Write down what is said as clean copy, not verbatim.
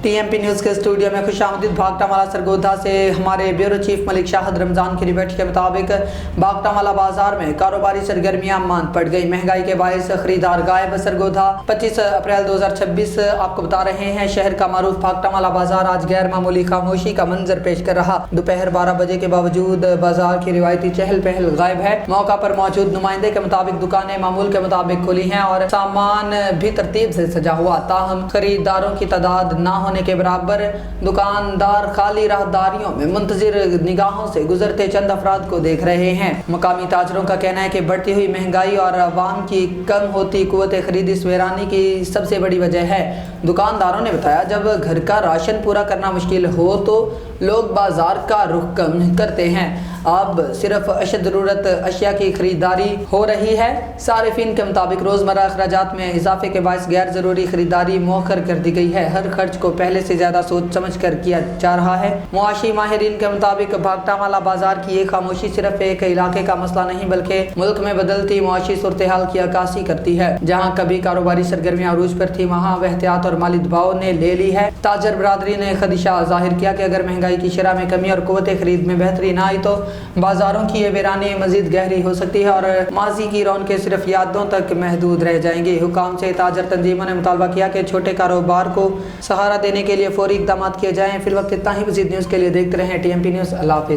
TMP news के studio में खुशामदीद। भागटामाला सरगोधा से हमारे ब्यूरो चीफ मलिक शाहद रमज़ान की रिपोर्ट के मुताबिक भागटामाला बाजार में कारोबारी सरगर्मियां मांद पड़ गई। महंगाई के बायस खरीदार गायब। सरगोधा 25 अप्रैल 2026 आपको बता रहे हैं। शहर का मारूफ भागटामाला बाजार आज गैर मामूली खामोशी का मंजर पेश कर रहा। दोपहर 12 बजे के बावजूद बाजार की रिवायती चहल पहल गायब है। मौका पर मौजूद नुमाइंदे के मुताबिक दुकानें मामूल के मुताबिक खुली हैं और सामान भी तरतीब से सजा हुआ। ताहम खरीदारों की तादाद ना होने के बराबर। दुकानदार खाली राहदारियों में मुंतजिर निगाहों से गुजरते चंद अफराद को देख रहे हैं। मकामी ताजरों का कहना है कि बढ़ती हुई महंगाई और अवाम की कम होती कुव्वत खरीद इस वीरानी की सबसे बड़ी वजह है। दुकानदारों ने बताया, जब घर का राशन पूरा करना मुश्किल हो तो लोग बाजार का रुख कम करते हैं। अब सिर्फ अशद ज़रूरत अशिया की खरीदारी हो रही है। सारिफिन के मुताबिक रोज़मर्रा अखराजात में इजाफे के बायस गैर ज़रूरी खरीदारी मौखर कर दी गई है। हर खर्च को पहले से ज़्यादा सोच समझ कर किया जा रहा है। मुआशी माहिरीन के मुताबिक भागटामाला बाजार की ये खामोशी सिर्फ एक इलाके का मसला नहीं बल्कि मुल्क में बदलती मुआशी सूरत हाल की अक्कासी करती है। जहाँ कभी कारोबारी सरगर्मियाँ अरूज पर थी, वहाँ एहतियात और माली दबाव ने ले ली है। ताजर बरादरी ने खदशा जाहिर किया कि अगर महंगाई की शरह में कमी और कुव्वत खरीद में बेहतरी ना आई तो बाजारों की ये वीरानी मजीद गहरी हो सकती है और माजी की रौनकें सिर्फ यादों तक महदूद रह जाएंगी। हुकाम से ताजर तंजीमों ने मुतालबा किया कि छोटे कारोबार को सहारा देने के लिए फौरी इक़दाम किए जाएँ। फिल वक्त इतना ही। मज़ीद न्यूज़ के लिए देखते रहें TMP न्यूज़। अल्लाह हाफ़िज़।